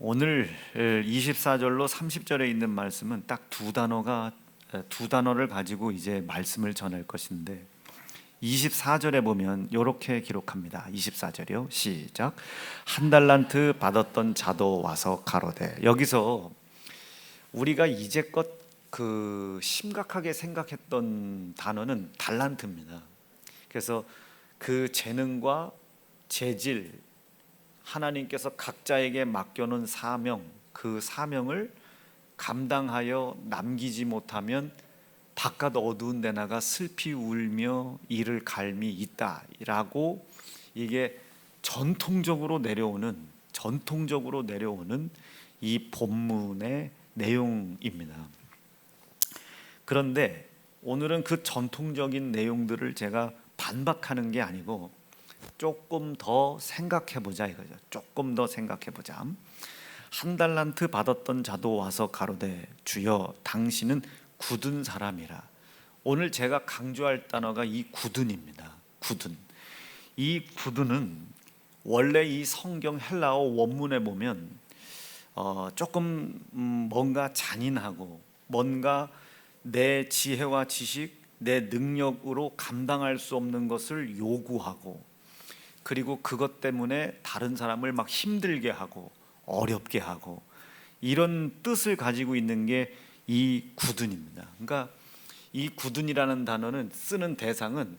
오늘 24절로 30절에 있는 말씀은 딱 두 단어를 가지고 이제 말씀을 전할 것인데 24절에 보면 이렇게 기록합니다. 24절이요. 시작. 한 달란트 받았던 자도 와서 가로되. 여기서 우리가 이제껏 심각하게 생각했던 단어는 달란트입니다. 그래서 그 재능과 재질, 하나님께서 각자에게 맡겨놓은 사명, 그 사명을 감당하여 남기지 못하면 바깥 어두운 데 나가 슬피 울며 이를 갈미 있다라고, 이게 전통적으로 내려오는 이 본문의 내용입니다. 그런데 오늘은 그 전통적인 내용들을 제가 반박하는 게 아니고 조금 더 생각해보자 이거죠. 조금 더 생각해보자. 한 달란트 받았던 자도 와서 가로되 주여 당신은 굳은 사람이라. 오늘 제가 강조할 단어가 이 굳은입니다. 굳은. 이 굳은은 원래 이 성경 헬라어 원문에 보면 조금 뭔가 잔인하고, 뭔가 내 지혜와 지식, 내 능력으로 감당할 수 없는 것을 요구하고, 그리고 그것 때문에 다른 사람을 막 힘들게 하고 어렵게 하고, 이런 뜻을 가지고 있는 게 이 굳은입니다. 그러니까 이 굳은이라는 단어는 쓰는 대상은,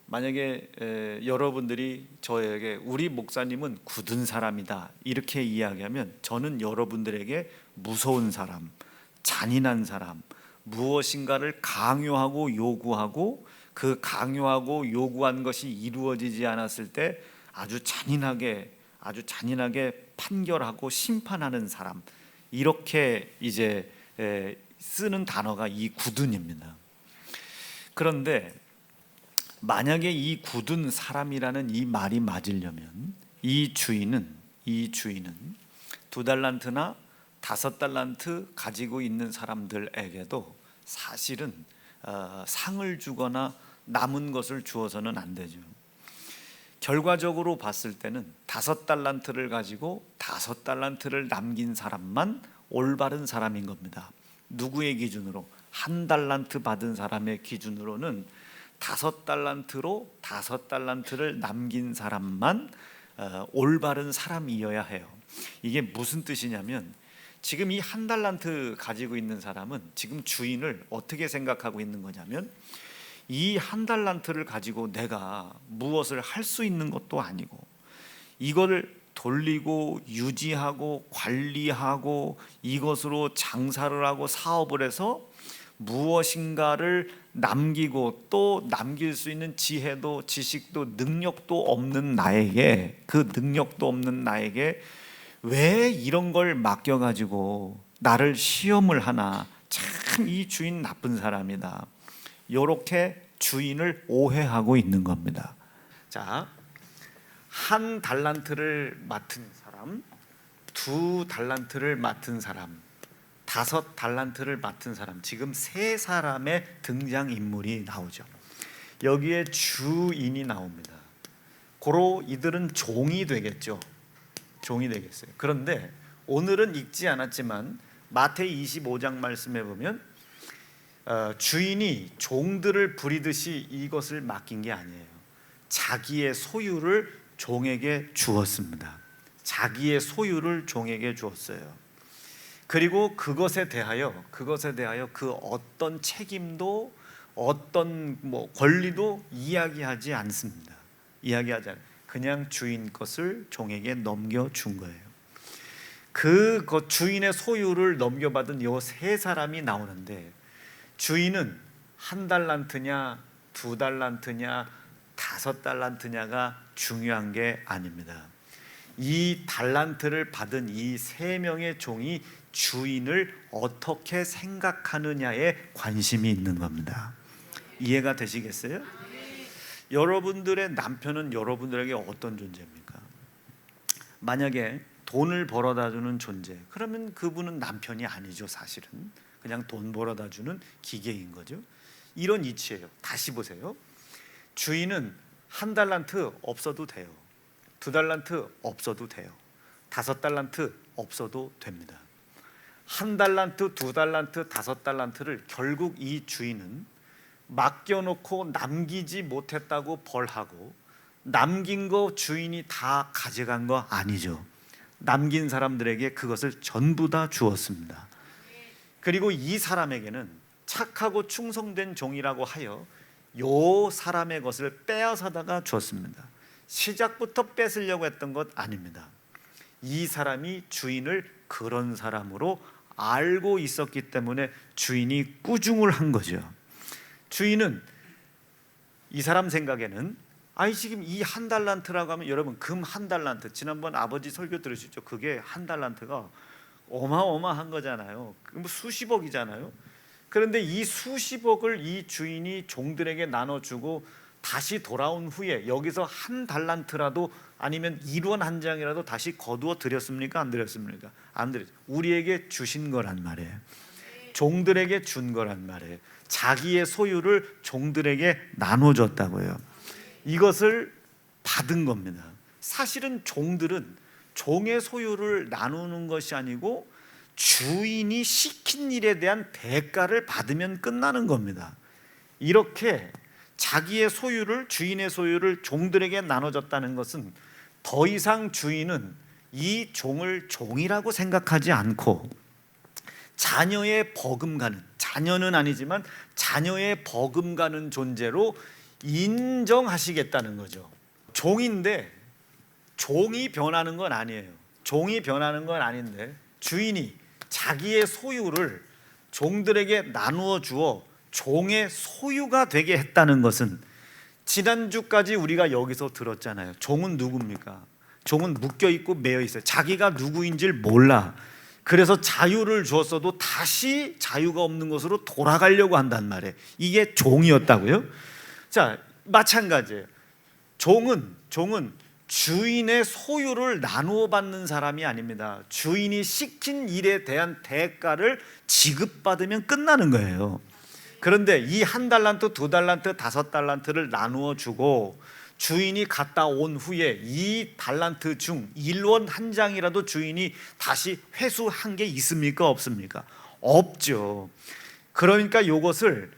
만약에 여러분들이 저에게 우리 목사님은 굳은 사람이다 이렇게 이야기하면, 저는 여러분들에게 무서운 사람, 잔인한 사람, 무엇인가를 강요하고 요구하고 그 강요하고 요구한 것이 이루어지지 않았을 때 아주 잔인하게 판결하고 심판하는 사람, 이렇게 이제 쓰는 단어가 이 굳은입니다. 그런데 만약에 이 굳은 사람이라는 이 말이 맞으려면 이 주인은 2달란트나 5달란트 가지고 있는 사람들에게도 사실은 상을 주거나 남은 것을 주어서는 안 되죠. 결과적으로 봤을 때는 5달란트를 가지고 5달란트를 남긴 사람만 올바른 사람인 겁니다. 누구의 기준으로? 한 달란트 받은 사람의 기준으로는 5달란트로 5달란트를 남긴 사람만 올바른 사람이어야 해요. 이게 무슨 뜻이냐면, 지금 이 한 달란트 가지고 있는 사람은 지금 주인을 어떻게 생각하고 있는 거냐면, 이 한 달란트를 가지고 내가 무엇을 할 수 있는 것도 아니고, 이거를 돌리고 유지하고 관리하고 이것으로 장사를 하고 사업을 해서 무엇인가를 남기고 또 남길 수 있는 지혜도 지식도 능력도 없는 나에게, 그 능력도 없는 나에게 왜 이런 걸 맡겨가지고 나를 시험을 하나, 참 이 주인 나쁜 사람이다, 이렇게 주인을 오해하고 있는 겁니다. 자, 한 달란트를 맡은 사람, 2달란트를 맡은 사람, 5달란트를 맡은 사람, 지금 3사람의 등장인물이 나오죠. 여기에 주인이 나옵니다. 고로 이들은 종이 되겠죠. 종이 되겠어요. 그런데 오늘은 읽지 않았지만 마태이 25장 말씀에 보면 주인이 종들을 부리듯이 이것을 맡긴 게 아니에요. 자기의 소유를 종에게 주었습니다. 자기의 소유를 종에게 주었어요. 그리고 그것에 대하여 그 어떤 책임도 어떤 권리도 이야기하지 않습니다. 그냥 주인 것을 종에게 넘겨준 거예요. 그 주인의 소유를 넘겨받은 이 3사람이 나오는데, 주인은 1달란트냐 2달란트냐 5달란트냐가 중요한 게 아닙니다. 이 달란트를 받은 이 3명의 종이 주인을 어떻게 생각하느냐에 관심이 있는 겁니다. 이해가 되시겠어요? 여러분들의 남편은 여러분들에게 어떤 존재입니까? 만약에 돈을 벌어다 주는 존재, 그러면 그분은 남편이 아니죠. 사실은 그냥 돈 벌어다 주는 기계인 거죠. 이런 이치예요. 다시 보세요. 주인은 1달란트 없어도 돼요. 2달란트 없어도 돼요. 5달란트 없어도 됩니다. 1달란트, 2달란트, 5달란트를 결국 이 주인은 맡겨놓고 남기지 못했다고 벌하고, 남긴 거 주인이 다 가져간 거 아니죠. 남긴 사람들에게 그것을 전부 다 주었습니다. 그리고 이 사람에게는 착하고 충성된 종이라고 하여 요 사람의 것을 빼앗아다가 주었습니다. 시작부터 뺏으려고 했던 것 아닙니다. 이 사람이 주인을 그런 사람으로 알고 있었기 때문에 주인이 꾸중을 한 거죠. 주인은 이 사람 생각에는 지금 이 1달란트라고 하면, 여러분 금 1달란트, 지난번 아버지 설교 들으셨죠? 그게 1달란트가 어마어마한 거잖아요. 뭐 수십억이잖아요. 그런데 이 수십억을 이 주인이 종들에게 나눠주고 다시 돌아온 후에 여기서 1달란트라도 아니면 1원 한 장이라도 다시 거두어 드렸습니까? 안 드렸습니까? 안 드렸죠. 우리에게 주신 거란 말이에요. 종들에게 준 거란 말이에요. 자기의 소유를 종들에게 나눠줬다고요. 이것을 받은 겁니다. 사실은 종들은 종의 소유를 나누는 것이 아니고 주인이 시킨 일에 대한 대가를 받으면 끝나는 겁니다. 이렇게 자기의 소유를, 주인의 소유를 종들에게 나눠줬다는 것은 더 이상 주인은 이 종을 종이라고 생각하지 않고 자녀의 버금가는, 자녀는 아니지만 자녀의 버금가는 존재로 인정하시겠다는 거죠. 종인데 종이 변하는 건 아니에요. 종이 변하는 건 아닌데 주인이 자기의 소유를 종들에게 나누어 주어 종의 소유가 되게 했다는 것은, 지난주까지 우리가 여기서 들었잖아요. 종은 누굽니까? 종은 묶여있고 매여있어요. 자기가 누구인지를 몰라. 그래서 자유를 주었어도 다시 자유가 없는 것으로 돌아가려고 한단 말이에요. 이게 종이었다고요? 자, 마찬가지예요. 종은 주인의 소유를 나누어 받는 사람이 아닙니다. 주인이 시킨 일에 대한 대가를 지급받으면 끝나는 거예요. 그런데 이 1달란트, 2달란트, 5달란트를 나누어 주고 주인이 갔다 온 후에 이 달란트 중 1원 한 장이라도 주인이 다시 회수한 게 있습니까? 없습니까? 없죠. 그러니까 이것을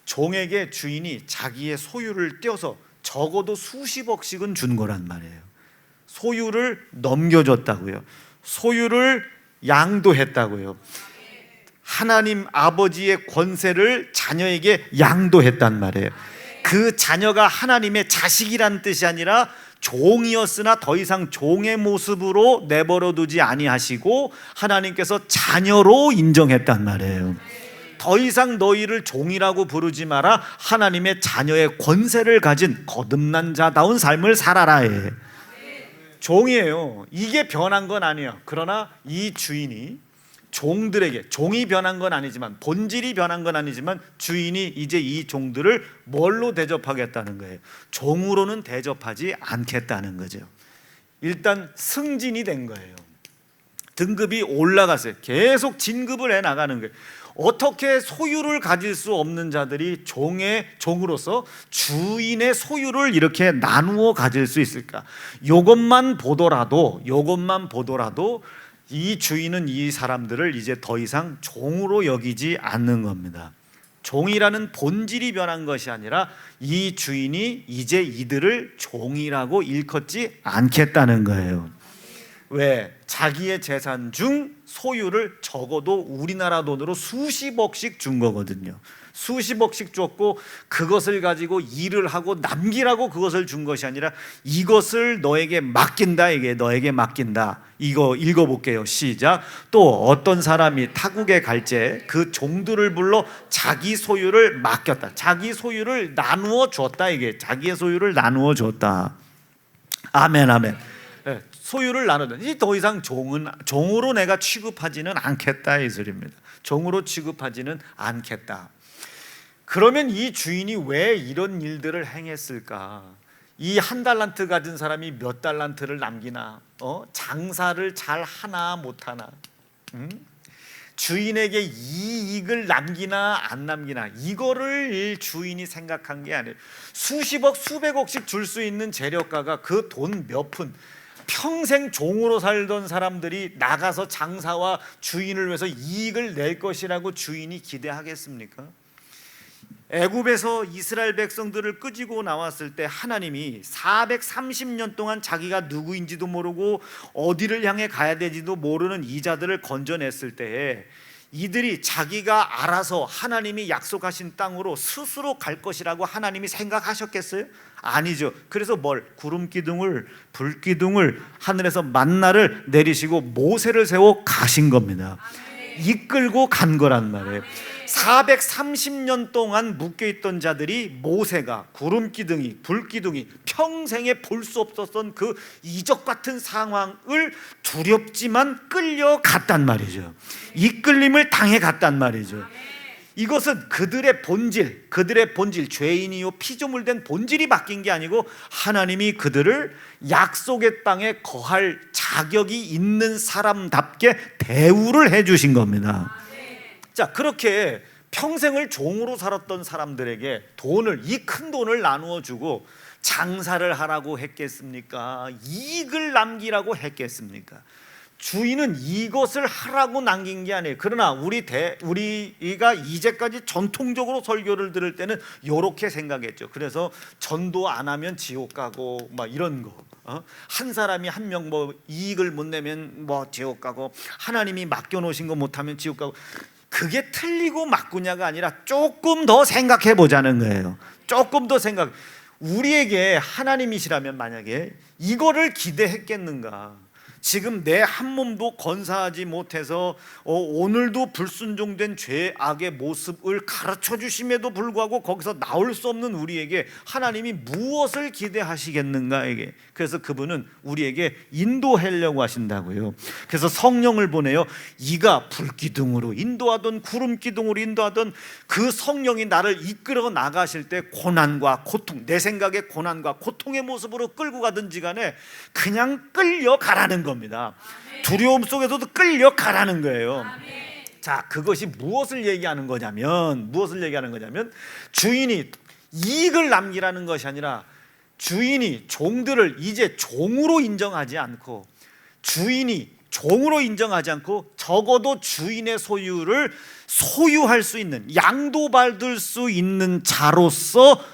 종에게 주인이 자기의 소유를 떼어서 적어도 수십억씩은 준 거란 말이에요. 소유를 넘겨줬다고요. 소유를 양도했다고요. 하나님 아버지의 권세를 자녀에게 양도했단 말이에요. 그 자녀가 하나님의 자식이란 뜻이 아니라 종이었으나 더 이상 종의 모습으로 내버려 두지 아니하시고 하나님께서 자녀로 인정했단 말이에요. 더 이상 너희를 종이라고 부르지 마라. 하나님의 자녀의 권세를 가진 거듭난 자다운 삶을 살아라 해. 종이에요. 이게 변한 건 아니에요. 그러나 이 주인이 종들에게, 종이 변한 건 아니지만, 본질이 변한 건 아니지만 주인이 이제 이 종들을 뭘로 대접하겠다는 거예요? 종으로는 대접하지 않겠다는 거죠. 일단 승진이 된 거예요. 등급이 올라갔어요. 계속 진급을 해 나가는 거예요. 어떻게 소유를 가질 수 없는 자들이 종으로서 주인의 소유를 이렇게 나누어 가질 수 있을까? 이것만 보더라도 이 주인은 이 사람들을 이제 더 이상 종으로 여기지 않는 겁니다. 종이라는 본질이 변한 것이 아니라 이 주인이 이제 이들을 종이라고 일컫지 않겠다는 거예요. 왜? 자기의 재산 중 소유를 적어도 우리나라 돈으로 수십억씩 준 거거든요. 수십억씩 줬고 그것을 가지고 일을 하고 남기라고 그것을 준 것이 아니라 이것을 너에게 맡긴다. 이게 너에게 맡긴다. 이거 읽어볼게요. 시작. 또 어떤 사람이 타국에 갈제 그 종들을 불러 자기 소유를 맡겼다. 자기 소유를 나누어 줬다. 이게 자기의 소유를 나누어 줬다. 아멘 아멘. 소유를 나누든 이제 더 이상 종으로 내가 취급하지는 않겠다 이 소리입니다. 종으로 취급하지는 않겠다. 그러면 이 주인이 왜 이런 일들을 행했을까? 이 1달란트 가진 사람이 몇 달란트를 남기나? 장사를 잘 하나 못하나? 주인에게 이익을 남기나 안 남기나? 이거를 주인이 생각한 게 아니에요. 수십억 수백억씩 줄 수 있는 재력가가 그 돈 몇 푼 평생 종으로 살던 사람들이 나가서 장사와 주인을 위해서 이익을 낼 것이라고 주인이 기대하겠습니까? 애굽에서 이스라엘 백성들을 끄지고 나왔을 때 하나님이 430년 동안 자기가 누구인지도 모르고 어디를 향해 가야 되지도 모르는 이 자들을 건져냈을 때에 이들이 자기가 알아서 하나님이 약속하신 땅으로 스스로 갈 것이라고 하나님이 생각하셨겠어요? 아니죠. 그래서 구름 기둥을, 불 기둥을, 하늘에서 만나를 내리시고 모세를 세워 가신 겁니다. 이끌고 간 거란 말이에요. 430년 동안 묶여있던 자들이 모세가 구름 기둥이, 불 기둥이 평생에 볼 수 없었던 그 이적 같은 상황을 두렵지만 끌려갔단 말이죠. 이끌림을 당해 갔단 말이죠. 이것은 그들의 본질, 죄인이요 피조물된 본질이 바뀐 게 아니고 하나님이 그들을 약속의 땅에 거할 자격이 있는 사람답게 대우를 해주신 겁니다. 자, 그렇게 평생을 종으로 살았던 사람들에게 이 큰 돈을 나누어 주고 장사를 하라고 했겠습니까? 이익을 남기라고 했겠습니까? 주인은 이것을 하라고 남긴 게 아니에요. 그러나 우리가 이제까지 전통적으로 설교를 들을 때는 이렇게 생각했죠. 그래서 전도 안 하면 지옥 가고 막 이런 거. 한 사람이 한 명 이익을 못 내면 지옥 가고, 하나님이 맡겨놓으신 거 못하면 지옥 가고. 그게 틀리고 맞구냐가 아니라 조금 더 생각해 보자는 거예요. 조금 더 생각. 우리에게 하나님이시라면 만약에 이거를 기대했겠는가? 지금 내 한 몸도 건사하지 못해서 오늘도 불순종된 죄악의 모습을 가르쳐 주심에도 불구하고 거기서 나올 수 없는 우리에게 하나님이 무엇을 기대하시겠는가? 이게 그래서 그분은 우리에게 인도하려고 하신다고요. 그래서 성령을 보내요. 이가 불기둥으로 인도하던, 구름기둥으로 인도하던 그 성령이 나를 이끌어 나가실 때 고난과 고통, 내 생각에 고난과 고통의 모습으로 끌고 가든지 간에 그냥 끌려가라는 겁니다. 두려움 속에서도 끌려가라는 거예요. 자, 그것이 무엇을 얘기하는 거냐면 주인이 이익을 남기라는 것이 아니라 주인이 종들을 이제 종으로 인정하지 않고, 적어도 주인의 소유를 소유할 수 있는, 양도받을 수 있는 자로서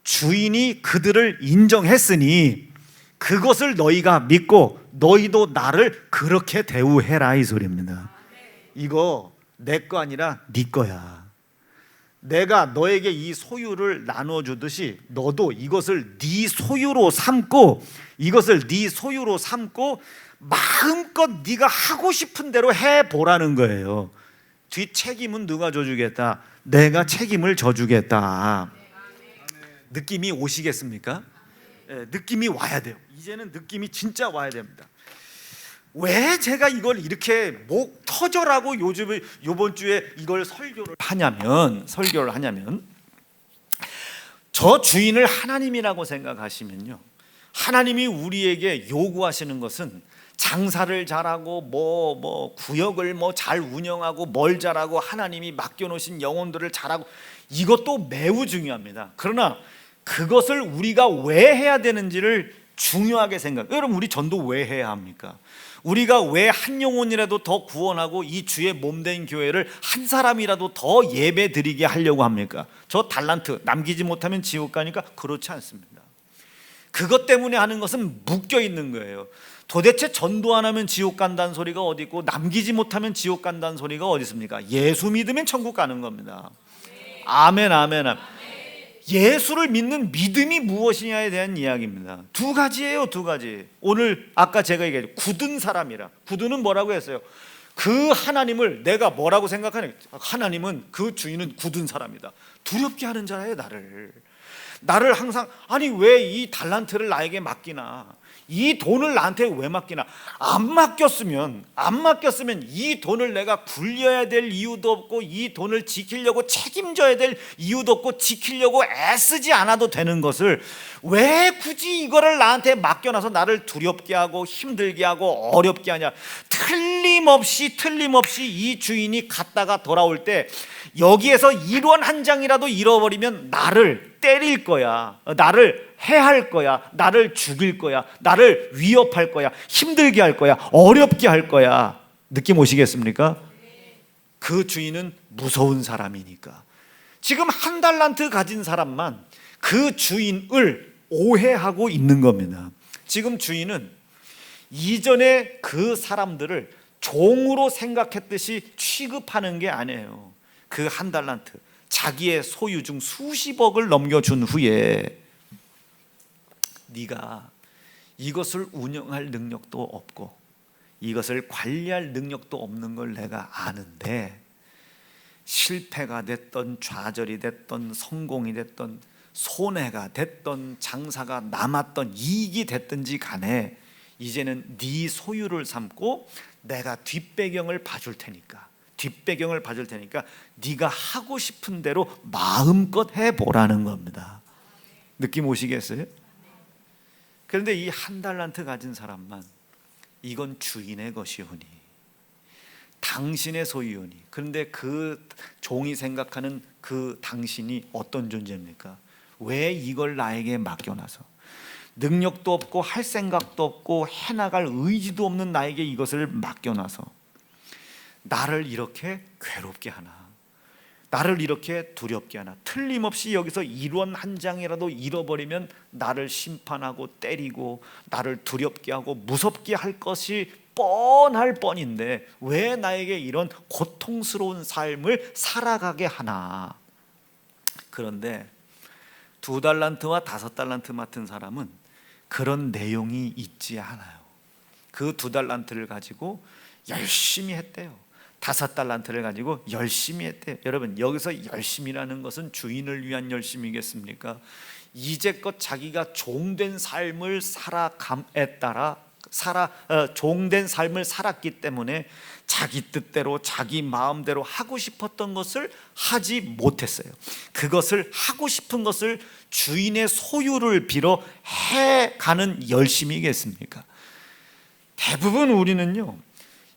주인이 그들을 인정했으니 그것을 너희가 믿고 너희도 나를 그렇게 대우해라, 이 소리입니다. 이거 내 거 아니라 네 거야. 내가 너에게 이 소유를 나눠주듯이 너도 이것을 네 소유로 삼고 마음껏 네가 하고 싶은 대로 해보라는 거예요. 뒷책임은 누가 져주겠다? 내가 책임을 져주겠다. 느낌이 오시겠습니까? 느낌이 와야 돼요. 이제는 느낌이 진짜 와야 됩니다. 왜 제가 이걸 이렇게 목 터져라고 요번 주에 이걸 설교를 하냐면 저 주인을 하나님이라고 생각하시면요, 하나님이 우리에게 요구하시는 것은 장사를 잘하고 구역을 잘 운영하고 뭘 잘하고 하나님이 맡겨놓으신 영혼들을 잘하고, 이것도 매우 중요합니다. 그러나 그것을 우리가 왜 해야 되는지를 중요하게 여러분, 우리 전도 왜 해야 합니까? 우리가 왜 한 영혼이라도 더 구원하고 이 주의 몸된 교회를 한 사람이라도 더 예배 드리게 하려고 합니까? 저 달란트 남기지 못하면 지옥 가니까? 그렇지 않습니다. 그것 때문에 하는 것은 묶여 있는 거예요. 도대체 전도 안 하면 지옥 간다는 소리가 어디 있고 남기지 못하면 지옥 간다는 소리가 어디 있습니까? 예수 믿으면 천국 가는 겁니다. 아멘, 아멘, 아멘. 예수를 믿는 믿음이 무엇이냐에 대한 이야기입니다. 두 가지예요, 두 가지. 오늘 아까 제가 얘기했죠. 굳은 사람이라. 굳은은 뭐라고 했어요? 그 하나님을 내가 뭐라고 생각하냐? 하나님은, 그 주인은 굳은 사람이다. 두렵게 하는 자예요, 나를 항상, 아니 왜 이 달란트를 나에게 맡기나? 이 돈을 나한테 왜 맡기나? 안 맡겼으면 이 돈을 내가 굴려야 될 이유도 없고, 이 돈을 지키려고 책임져야 될 이유도 없고, 지키려고 애쓰지 않아도 되는 것을 왜 굳이 이거를 나한테 맡겨놔서 나를 두렵게 하고 힘들게 하고 어렵게 하냐? 틀림없이 이 주인이 갔다가 돌아올 때 여기에서 1원 한 장이라도 잃어버리면 나를 때릴 거야, 나를 해할 거야, 나를 죽일 거야, 나를 위협할 거야, 힘들게 할 거야, 어렵게 할 거야. 느낌 오시겠습니까? 그 주인은 무서운 사람이니까. 지금 한 달란트 가진 사람만 그 주인을 오해하고 있는 겁니다. 지금 주인은 이전에 그 사람들을 종으로 생각했듯이 취급하는 게 아니에요. 그 한 달란트, 자기의 소유 중 수십억을 넘겨준 후에 네가 이것을 운영할 능력도 없고 이것을 관리할 능력도 없는 걸 내가 아는데, 실패가 됐던 좌절이 됐던 성공이 됐던 손해가 됐던 장사가 남았던 이익이 됐든지 간에 이제는 네 소유를 삼고 내가 뒷배경을 봐줄 테니까 네가 하고 싶은 대로 마음껏 해보라는 겁니다. 느낌 오시겠어요? 그런데 이 한 달란트 가진 사람만 이건 주인의 것이오니, 당신의 소유오니. 그런데 그 종이 생각하는 그 당신이 어떤 존재입니까? 왜 이걸 나에게 맡겨놔서 능력도 없고 할 생각도 없고 해나갈 의지도 없는 나에게 이것을 맡겨놔서 나를 이렇게 괴롭게 하나, 나를 이렇게 두렵게 하나. 틀림없이 여기서 1원 한 장이라도 잃어버리면 나를 심판하고 때리고 나를 두렵게 하고 무섭게 할 것이 뻔할 뻔인데 왜 나에게 이런 고통스러운 삶을 살아가게 하나. 그런데 2달란트와 5달란트 맡은 사람은 그런 내용이 있지 않아요. 그 2달란트를 가지고 열심히 했대요. 5달란트를 가지고 열심히 했대요. 여러분, 여기서 열심이라는 것은 주인을 위한 열심이겠습니까? 이제껏 자기가 종된 삶을 종된 삶을 살았기 때문에 자기 뜻대로 자기 마음대로 하고 싶었던 것을 하지 못했어요. 그것을 하고 싶은 것을 주인의 소유를 빌어 해가는 열심이겠습니까? 대부분 우리는요,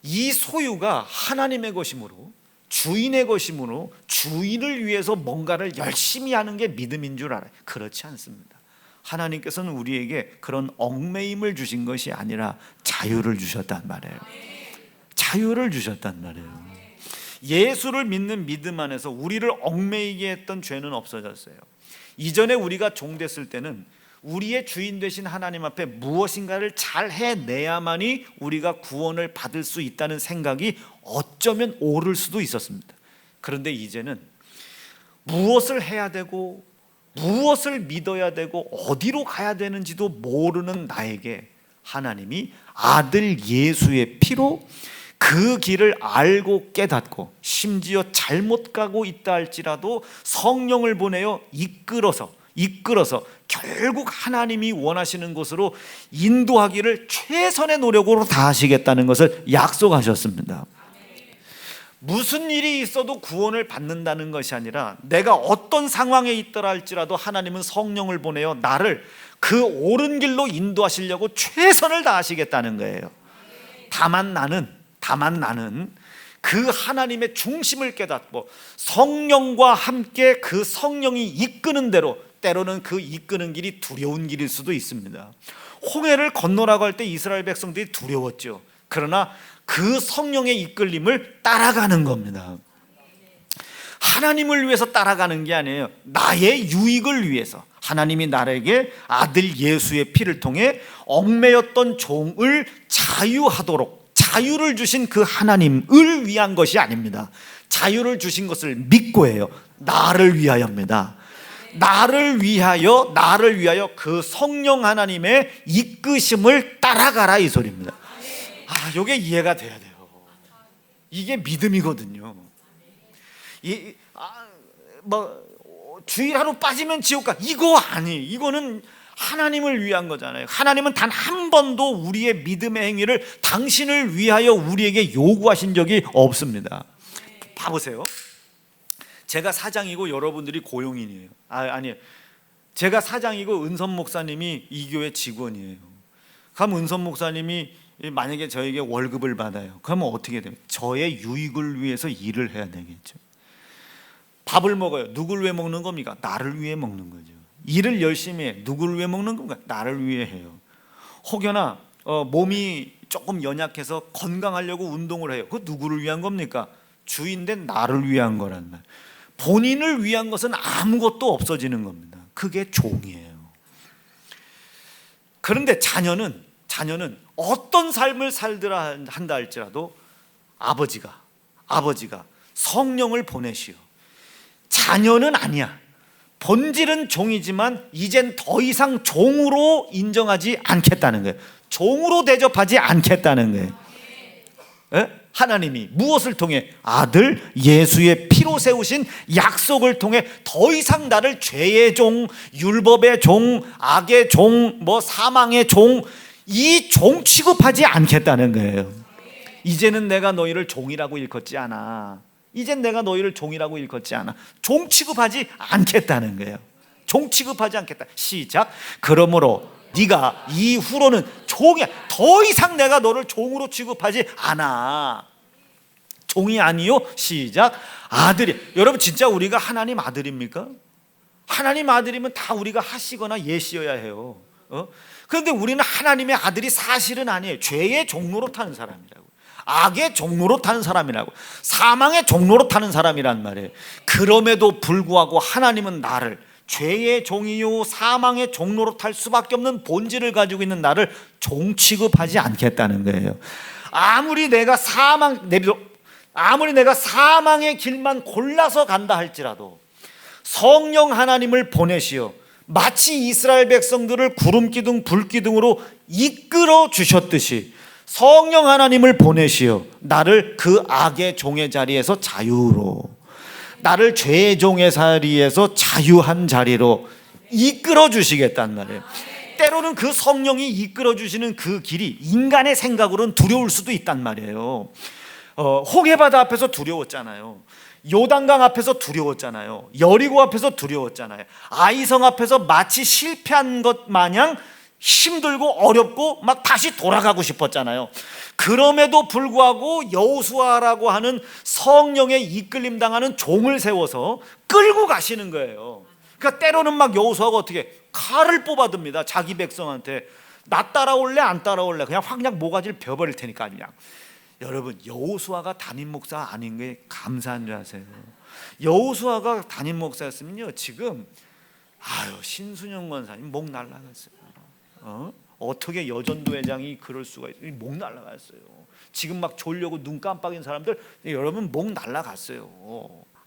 이 소유가 하나님의 것이므로, 주인의 것이므로 주인을 위해서 뭔가를 열심히 하는 게 믿음인 줄 알아요. 그렇지 않습니다. 하나님께서는 우리에게 그런 얽매임을 주신 것이 아니라 자유를 주셨단 말이에요. 자유를 주셨단 말이에요. 예수를 믿는 믿음 안에서 우리를 얽매이게 했던 죄는 없어졌어요. 이전에 우리가 종됐을 때는 우리의 주인 되신 하나님 앞에 무엇인가를 잘 해내야만이 우리가 구원을 받을 수 있다는 생각이 어쩌면 옳을 수도 있었습니다. 그런데 이제는 무엇을 해야 되고 무엇을 믿어야 되고 어디로 가야 되는지도 모르는 나에게 하나님이 아들 예수의 피로 그 길을 알고 깨닫고 심지어 잘못 가고 있다 할지라도 성령을 보내어 이끌어서 결국 하나님이 원하시는 곳으로 인도하기를 최선의 노력으로 다하시겠다는 것을 약속하셨습니다. 무슨 일이 있어도 구원을 받는다는 것이 아니라 내가 어떤 상황에 있더라 할지라도 하나님은 성령을 보내어 나를 그 옳은 길로 인도하시려고 최선을 다하시겠다는 거예요. 다만 나는 그 하나님의 중심을 깨닫고 성령과 함께 그 성령이 이끄는 대로, 때로는 그 이끄는 길이 두려운 길일 수도 있습니다. 홍해를 건너라고 할 때 이스라엘 백성들이 두려웠죠. 그러나 그 성령의 이끌림을 따라가는 겁니다. 하나님을 위해서 따라가는 게 아니에요. 나의 유익을 위해서 하나님이 나에게 아들 예수의 피를 통해 얽매였던 종을 자유하도록 자유를 주신 그 하나님을 위한 것이 아닙니다. 자유를 주신 것을 믿고 해요. 나를 위하여입니다. 나를 위하여 그 성령 하나님의 이끄심을 따라가라 이 소리입니다. 이게 이해가 돼야 돼요. 이게 믿음이거든요. 주일 하루 빠지면 지옥 가, 이거는 하나님을 위한 거잖아요. 하나님은 단 한 번도 우리의 믿음의 행위를 당신을 위하여 우리에게 요구하신 적이 없습니다. 봐보세요. 제가 사장이고 여러분들이 고용인이에요. 아니에요. 제가 사장이고 은선 목사님이 이 교회 직원이에요. 그럼 은선 목사님이 만약에 저에게 월급을 받아요. 그러면 어떻게 됩니까? 저의 유익을 위해서 일을 해야 되겠죠. 밥을 먹어요. 누굴 위해 먹는 겁니까? 나를 위해 먹는 거죠. 일을 열심히 해. 누구를 위해 먹는 건가? 나를 위해 해요. 혹여나 몸이 조금 연약해서 건강하려고 운동을 해요. 그거 누구를 위한 겁니까? 주인데 나를 위한 거란 말. 본인을 위한 것은 아무것도 없어지는 겁니다. 그게 종이에요. 그런데 자녀는 어떤 삶을 살더라 한다 할지라도 아버지가 성령을 보내시오. 자녀는 아니야. 본질은 종이지만 이젠 더 이상 종으로 인정하지 않겠다는 거예요. 종으로 대접하지 않겠다는 거예요. 에? 하나님이 무엇을 통해? 아들 예수의 피로 세우신 약속을 통해 더 이상 나를 죄의 종, 율법의 종, 악의 종, 사망의 종, 이 종 취급하지 않겠다는 거예요. 이제는 내가 너희를 종이라고 일컫지 않아. 이젠 내가 너희를 종이라고 일컫지 않아. 종 취급하지 않겠다는 거예요. 종 취급하지 않겠다. 시작. 그러므로 네가 이후로는 종이야. 더 이상 내가 너를 종으로 취급하지 않아. 종이 아니요. 시작. 아들이. 여러분 진짜 우리가 하나님 아들입니까? 하나님 아들이면 다 우리가 하시거나 예시여야 해요. 그런데 우리는 하나님의 아들이 사실은 아니에요. 죄의 종로로 타는 사람이라고. 악의 종로로 타는 사람이라고. 사망의 종로로 타는 사람이란 말이에요. 그럼에도 불구하고 하나님은 나를 죄의 종이요 사망의 종로로 탈 수밖에 없는 본질을 가지고 있는 나를 종 취급하지 않겠다는 거예요. 아무리 내가 사망의 길만 골라서 간다 할지라도 성령 하나님을 보내시어 마치 이스라엘 백성들을 구름 기둥 불 기둥으로 이끌어 주셨듯이 성령 하나님을 보내시어 나를 그 악의 종의 자리에서 자유로, 나를 죄의 종의 자리에서 자유한 자리로 이끌어 주시겠단 말이에요. 때로는 그 성령이 이끌어 주시는 그 길이 인간의 생각으로는 두려울 수도 있단 말이에요. 홍해바다 앞에서 두려웠잖아요. 요단강 앞에서 두려웠잖아요. 여리고 앞에서 두려웠잖아요. 아이성 앞에서 마치 실패한 것 마냥 힘들고 어렵고 막 다시 돌아가고 싶었잖아요. 그럼에도 불구하고 여호수아라고 하는 성령의 이끌림 당하는 종을 세워서 끌고 가시는 거예요. 그러니까 때로는 막 여호수아가 어떻게 칼을 뽑아듭니다. 자기 백성한테 나 따라올래 안 따라올래? 그냥 모가지를 베어버릴 테니까 그냥. 여러분 여호수아가 담임 목사 아닌 게 감사한 줄 아세요? 여호수아가 담임 목사였으면요 지금 신순영 권사님 목 날라갔어요. 어떻게 여전도 회장이 그럴 수가 있어요? 목 날라갔어요. 지금 막 졸려고 눈 깜빡인 사람들 여러분 목 날라갔어요.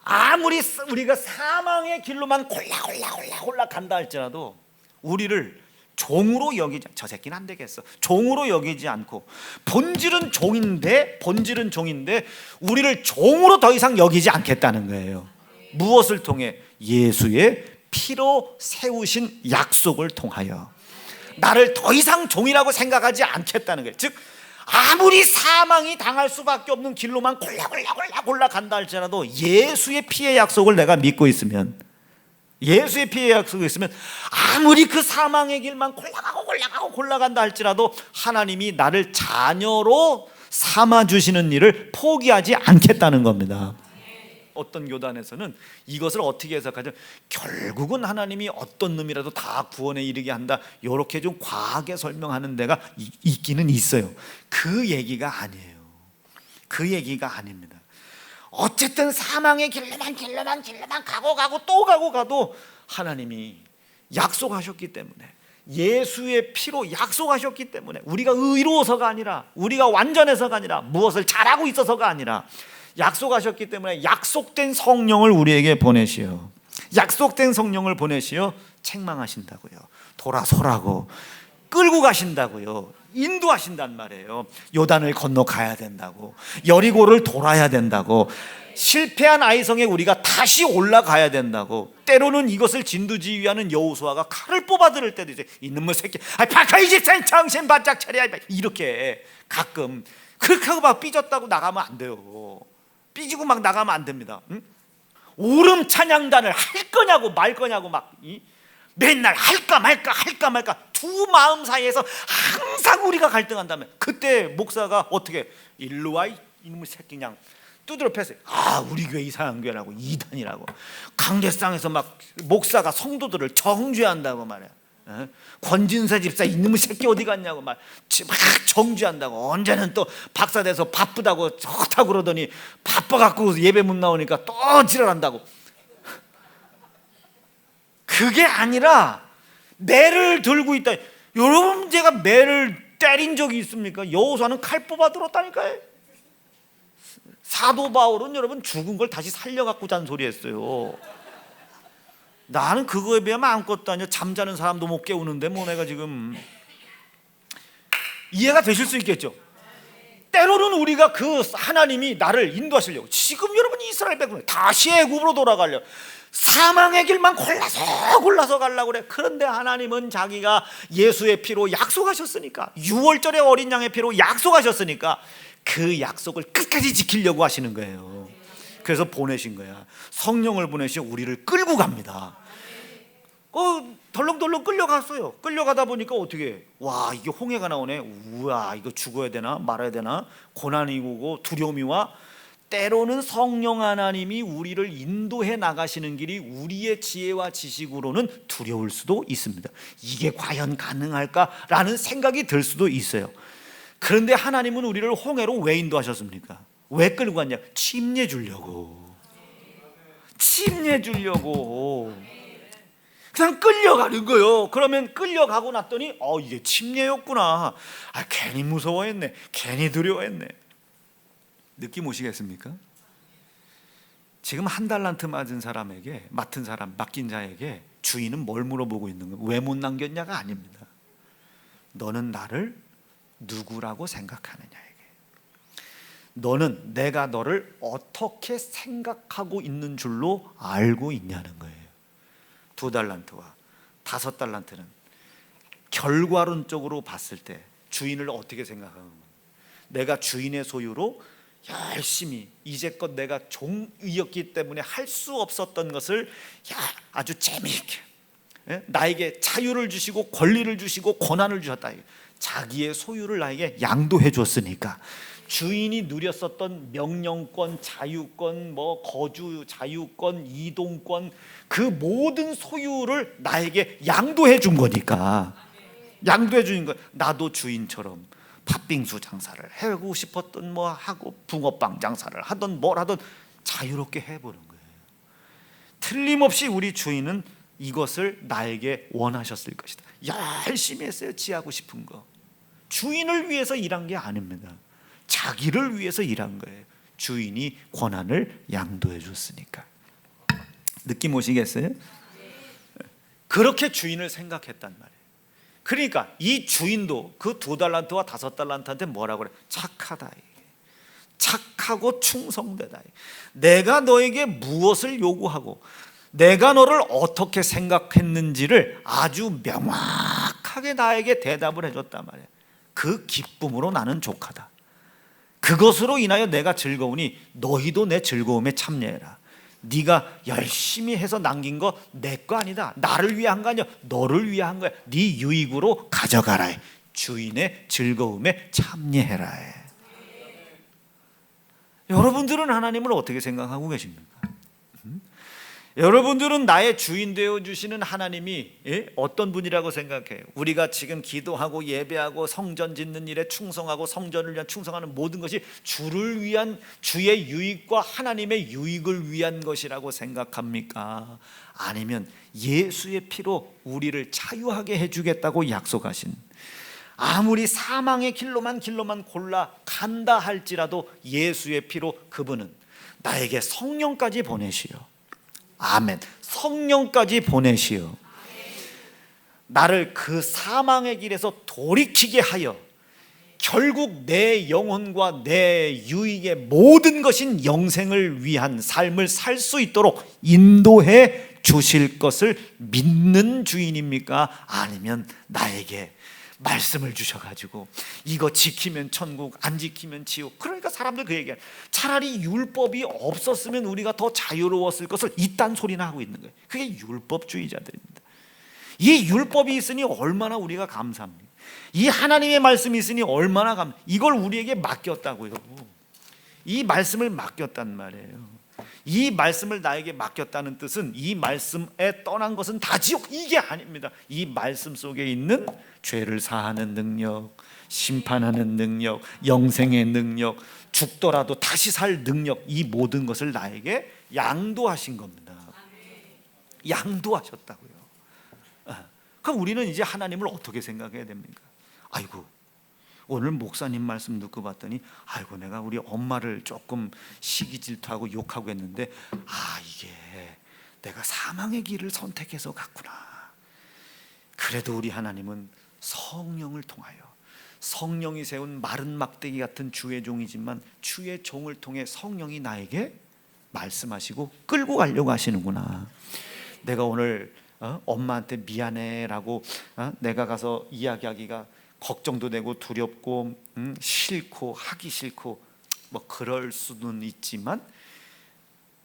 아무리 우리가 사망의 길로만 골라 간다 할지라도 우리를 종으로 여기지, 저 새끼는 안 되겠어. 종으로 여기지 않고 본질은 종인데 우리를 종으로 더 이상 여기지 않겠다는 거예요. 무엇을 통해? 예수의 피로 세우신 약속을 통하여 나를 더 이상 종이라고 생각하지 않겠다는 거예요. 즉 아무리 사망이 당할 수밖에 없는 길로만 골라 간다 할지라도 예수의 피의 약속을 내가 믿고 있으면, 예수의 피의 약속이 있으면 아무리 그 사망의 길만 골라간다 할지라도 하나님이 나를 자녀로 삼아주시는 일을 포기하지 않겠다는 겁니다. 어떤 교단에서는 이것을 어떻게 해석하죠? 결국은 하나님이 어떤 놈이라도 다 구원에 이르게 한다, 이렇게 좀 과하게 설명하는 데가 있기는 있어요. 그 얘기가 아니에요. 그 얘기가 아닙니다. 어쨌든 사망의 길로만 가도 하나님이 약속하셨기 때문에, 예수의 피로 약속하셨기 때문에, 우리가 의로워서가 아니라, 우리가 완전해서가 아니라, 무엇을 잘하고 있어서가 아니라 약속하셨기 때문에 약속된 성령을 우리에게 보내시어, 약속된 성령을 보내시어 책망하신다고요. 돌아서라고 끌고 가신다고요. 인도하신단 말이에요. 요단을 건너 가야 된다고, 여리고를 돌아야 된다고, 실패한 아이성에 우리가 다시 올라가야 된다고. 때로는 이것을 진두지휘하는 여호수아가 칼을 뽑아들을 때도 있어요. 이놈의 새끼, 박하이 집사님 정신 바짝 차려, 이렇게 가끔 그렇게 하고 막 삐졌다고 나가면 안 돼요. 삐지고 막 나가면 안 됩니다. 응? 오름 찬양단을 할 거냐고 말 거냐고 막 맨날 할까 말까 두 마음 사이에서 항상 우리가 갈등한다면, 그때 목사가 어떻게 일로 와 이놈의 새끼 그냥 두드려 팼어요. 우리 교회 이상한 교회라고, 이단이라고. 강대상에서 막 목사가 성도들을 정죄한다고 말이야. 권진세 집사 이놈의 새끼 어디 갔냐고 막 정죄한다고. 언제는 또 박사 돼서 바쁘다고 좋다고 그러더니 바빠갖고 예배 못 나오니까 또 지랄한다고. 그게 아니라 매를 들고 있다. 여러분, 제가 매를 때린 적이 있습니까? 여호수아는 칼 뽑아 들었다니까요. 사도 바울은 여러분 죽은 걸 다시 살려갖고 잔소리했어요. 나는 그거에 비하면 아무것도 아니야. 잠자는 사람도 못 깨우는데 뭐 내가 지금. 이해가 되실 수 있겠죠? 때로는 우리가 그 하나님이 나를 인도하시려고, 지금 여러분 이스라엘 백성 다시 애굽으로 돌아가려고 사망의 길만 골라서 가려고 그래. 그런데 하나님은 자기가 예수의 피로 약속하셨으니까, 6월절의 어린 양의 피로 약속하셨으니까 그 약속을 끝까지 지키려고 하시는 거예요. 그래서 보내신 거야. 성령을 보내시고 우리를 끌고 갑니다. 덜렁덜렁 끌려갔어요. 끌려가다 보니까 어떻게, 와, 이게 홍해가 나오네. 우와, 이거 죽어야 되나 말아야 되나, 고난이 오고 두려움이 와. 때로는 성령 하나님이 우리를 인도해 나가시는 길이 우리의 지혜와 지식으로는 두려울 수도 있습니다. 이게 과연 가능할까라는 생각이 들 수도 있어요. 그런데 하나님은 우리를 홍해로 왜 인도하셨습니까? 왜 끌고 갔냐? 침례 주려고. 침례 주려고. 그냥 끌려가는 거예요. 그러면 끌려가고 났더니 이게 침례였구나. 괜히 무서워했네. 괜히 두려워했네. 느낌 오시겠습니까? 지금 한 달란트 맡은 사람에게, 맡긴 자에게 주인은 뭘 물어보고 있는 거예요? 왜 못 남겼냐가 아닙니다. 너는 나를 누구라고 생각하느냐에게, 너는 내가 너를 어떻게 생각하고 있는 줄로 알고 있냐는 거예요. 2달란트와 5달란트는 결과론적으로 봤을 때 주인을 어떻게 생각하는 거예요? 내가 주인의 소유로 열심히, 이제껏 내가 종이었기 때문에 할 수 없었던 것을 아주 재미있게, 나에게 자유를 주시고 권리를 주시고 권한을 주셨다. 자기의 소유를 나에게 양도해 줬으니까 주인이 누렸었던 명령권, 자유권, 거주 자유권, 이동권, 그 모든 소유를 나에게 양도해 준 거니까, 양도해 주는 거. 나도 주인처럼 팥빙수 장사를 하고 싶었던 하고 붕어빵 장사를 하던 뭘 하던 자유롭게 해보는 거예요. 틀림없이 우리 주인은 이것을 나에게 원하셨을 것이다. 열심히 했어요. 지하고 싶은 거. 주인을 위해서 일한 게 아닙니다. 자기를 위해서 일한 거예요. 주인이 권한을 양도해 줬으니까. 느낌 오시겠어요? 그렇게 주인을 생각했단 말이에요. 그러니까 이 주인도 그 2달란트와 5달란트한테 뭐라고 그래? 착하다. 착하고 충성되다. 내가 너에게 무엇을 요구하고 내가 너를 어떻게 생각했는지를 아주 명확하게 나에게 대답을 해줬단 말이에요. 그 기쁨으로 나는 족하다. 그것으로 인하여 내가 즐거우니 너희도 내 즐거움에 참여해라. 네가 열심히 해서 남긴 거 내 거 아니다. 나를 위한 거 아니야. 너를 위한 거야. 네 유익으로 가져가라. 주인의 즐거움에 참여해라. 여러분들은 하나님을 어떻게 생각하고 계십니까? 여러분들은 나의 주인 되어주시는 하나님이 어떤 분이라고 생각해요? 우리가 지금 기도하고 예배하고 성전 짓는 일에 충성하고 성전을 위한 충성하는 모든 것이 주를 위한, 주의 유익과 하나님의 유익을 위한 것이라고 생각합니까? 아니면 예수의 피로 우리를 자유하게 해주겠다고 약속하신, 아무리 사망의 길로만 골라 간다 할지라도 예수의 피로 그분은 나에게 성령까지 보내시오. 아멘. 성령까지 보내시오. 나를 그 사망의 길에서 돌이키게 하여 결국 내 영혼과 내 유익의 모든 것인 영생을 위한 삶을 살 수 있도록 인도해 주실 것을 믿는 주인입니까? 아니면 나에게 말씀을 주셔가지고 이거 지키면 천국, 안 지키면 지옥. 그러니까 사람들 그 얘기야. 차라리 율법이 없었으면 우리가 더 자유로웠을 것을 이딴 소리나 하고 있는 거예요. 그게 율법주의자들입니다. 이 율법이 있으니 얼마나 우리가 감사합니까? 이 하나님의 말씀이 있으니 얼마나 이걸 우리에게 맡겼다고요. 이 말씀을 맡겼단 말이에요. 이 말씀을 나에게 맡겼다는 뜻은 이 말씀에 떠난 것은 다 지옥, 이게 아닙니다. 이 말씀 속에 있는 죄를 사하는 능력, 심판하는 능력, 영생의 능력, 죽더라도 다시 살 능력, 이 모든 것을 나에게 양도하신 겁니다. 양도하셨다고요. 그럼 우리는 이제 하나님을 어떻게 생각해야 됩니까? 아이고, 오늘 목사님 말씀 듣고 봤더니 아이고, 내가 우리 엄마를 조금 시기 질투하고 욕하고 했는데 이게 내가 사망의 길을 선택해서 갔구나. 그래도 우리 하나님은 성령을 통하여, 성령이 세운 마른 막대기 같은 주의 종이지만 주의 종을 통해 성령이 나에게 말씀하시고 끌고 가려고 하시는구나. 내가 오늘 엄마한테 미안해라고 내가 가서 이야기하기가 걱정도 되고 두렵고 싫고 하기 싫고 뭐 그럴 수는 있지만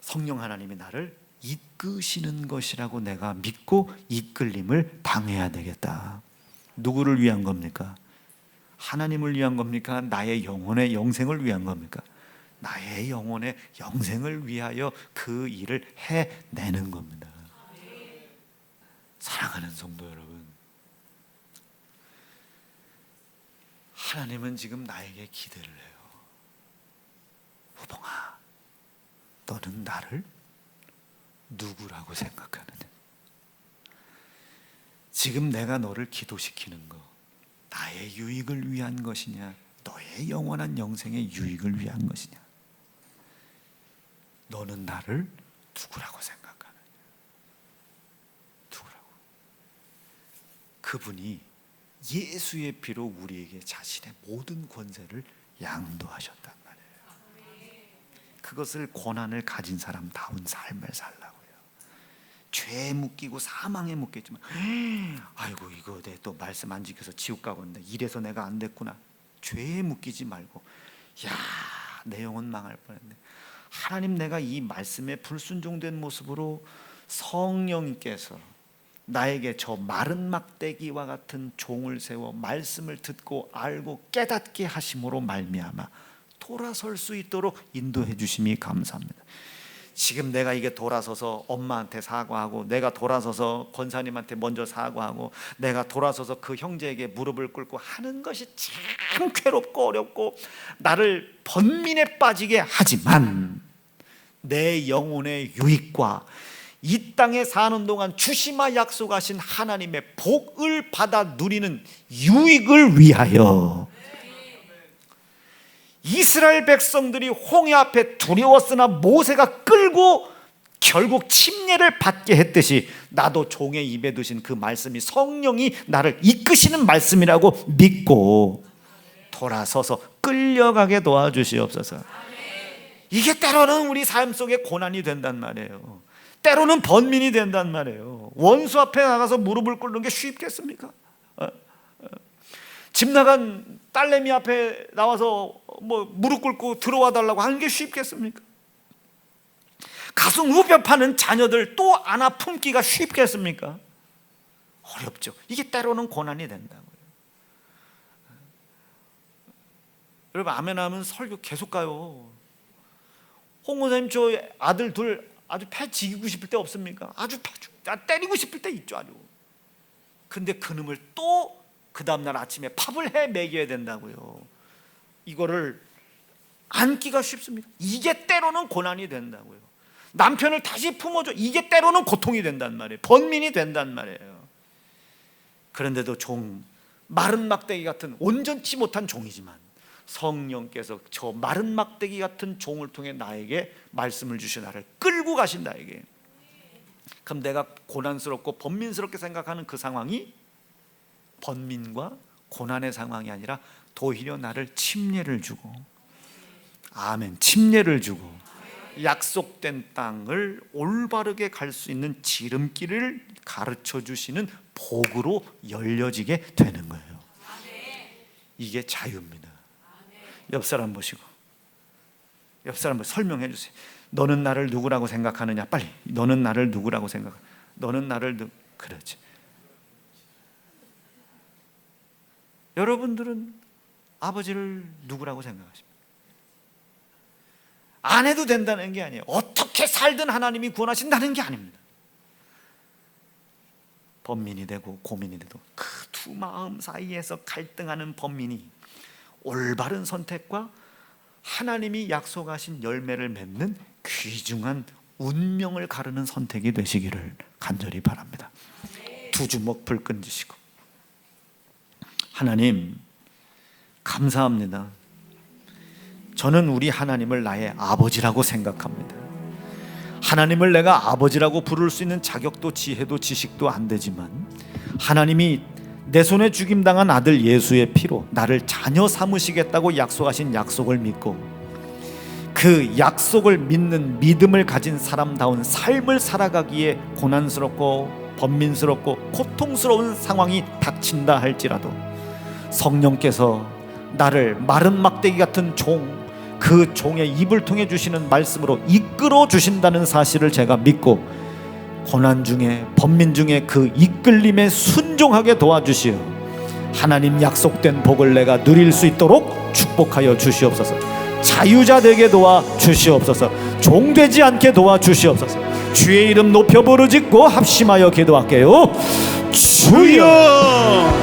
성령 하나님이 나를 이끄시는 것이라고 내가 믿고 이끌림을 당해야 되겠다. 누구를 위한 겁니까? 하나님을 위한 겁니까? 나의 영혼의 영생을 위한 겁니까? 나의 영혼의 영생을 위하여 그 일을 해내는 겁니다. 사랑하는 성도 여러분, 하나님은 지금 나에게 기대를 해요. 후봉아, 너는 나를 누구라고 생각하느냐? 지금 내가 너를 기도시키는 거 나의 유익을 위한 것이냐, 너의 영원한 영생의 유익을 위한 것이냐? 너는 나를 누구라고 생각하느냐? 누구라고? 그분이 예수의 피로 우리에게 자신의 모든 권세를 양도하셨단 말이에요. 그것을 고난을 가진 사람다운 삶을 살라고요. 죄에 묶이고 사망에 묶였지만 아이고, 이거 내 또 말씀 안 지켜서 지옥 가겠네, 이래서 내가 안 됐구나. 죄에 묶이지 말고, 야, 내 영혼 망할 뻔했네. 하나님, 내가 이 말씀에 불순종된 모습으로 성령께서 나에게 저 마른 막대기와 같은 종을 세워 말씀을 듣고 알고 깨닫게 하심으로 말미암아 돌아설 수 있도록 인도해 주심이 감사합니다. 지금 내가 이게 돌아서서 엄마한테 사과하고, 내가 돌아서서 권사님한테 먼저 사과하고, 내가 돌아서서 그 형제에게 무릎을 꿇고 하는 것이 참 괴롭고 어렵고 나를 번민에 빠지게 하지만 내 영혼의 유익과 이 땅에 사는 동안 주시마 약속하신 하나님의 복을 받아 누리는 유익을 위하여 이스라엘 백성들이 홍해 앞에 두려웠으나 모세가 끌고 결국 침례를 받게 했듯이 나도 종의 입에 두신 그 말씀이 성령이 나를 이끄시는 말씀이라고 믿고 돌아서서 끌려가게 도와주시옵소서. 이게 때로는 우리 삶 속에 고난이 된단 말이에요. 때로는 번민이 된단 말이에요. 원수 앞에 나가서 무릎을 꿇는 게 쉽겠습니까? 집 나간 딸내미 앞에 나와서 뭐 무릎 꿇고 들어와 달라고 하는 게 쉽겠습니까? 가슴 우벼파는 자녀들 또 안아 품기가 쉽겠습니까? 어렵죠. 이게 때로는 고난이 된다고요. 여러분, 아멘 하면 설교 계속 가요. 홍 목사님, 저 아들 둘 아주 패 지기고 싶을 때 없습니까? 아주 때리고 싶을 때 있죠. 아주. 근데 그놈을 또 그 다음날 아침에 팝을 해 먹여야 된다고요. 이거를 안기가 쉽습니까? 이게 때로는 고난이 된다고요. 남편을 다시 품어줘, 이게 때로는 고통이 된단 말이에요. 번민이 된단 말이에요. 그런데도 마른 막대기 같은 온전치 못한 종이지만 성령께서 저 마른 막대기 같은 종을 통해 나에게 말씀을 주시 나를 끌고 가신 나에게. 그럼 내가 고난스럽고 번민스럽게 생각하는 그 상황이 번민과 고난의 상황이 아니라 도리어 나를 침례를 주고, 아멘, 침례를 주고 약속된 땅을 올바르게 갈 수 있는 지름길을 가르쳐 주시는 복으로 열려지게 되는 거예요. 이게 자유입니다. 옆 사람 보시고, 옆 사람 설명해 주세요. 너는 나를 누구라고 생각하느냐? 빨리. 너는 나를 누구라고 생각하느냐? 너는 나를 그렇지. 여러분들은 아버지를 누구라고 생각하십니까? 안 해도 된다는 게 아니에요. 어떻게 살든 하나님이 구원하신다는 게 아닙니다. 번민이 되고 고민이 돼도 그 두 마음 사이에서 갈등하는 번민이 올바른 선택과 하나님이 약속하신 열매를 맺는 귀중한 운명을 가르는 선택이 되시기를 간절히 바랍니다. 두 주먹 불끈 쥐시고, 하나님 감사합니다. 저는 우리 하나님을 나의 아버지라고 생각합니다. 하나님을 내가 아버지라고 부를 수 있는 자격도 지혜도 지식도 안 되지만 하나님이 내 손에 죽임당한 아들 예수의 피로 나를 자녀 삼으시겠다고 약속하신 약속을 믿고 그 약속을 믿는 믿음을 가진 사람다운 삶을 살아가기에 고난스럽고 번민스럽고 고통스러운 상황이 닥친다 할지라도 성령께서 나를 마른 막대기 같은 그 종의 입을 통해 주시는 말씀으로 이끌어 주신다는 사실을 제가 믿고 고난 중에 번민 중에 그 이끌림에 순종하게 도와주시어 하나님 약속된 복을 내가 누릴 수 있도록 축복하여 주시옵소서. 자유자 되게 도와 주시옵소서. 종되지 않게 도와 주시옵소서. 주의 이름 높여 부르짖고 합심하여 기도할게요. 주여.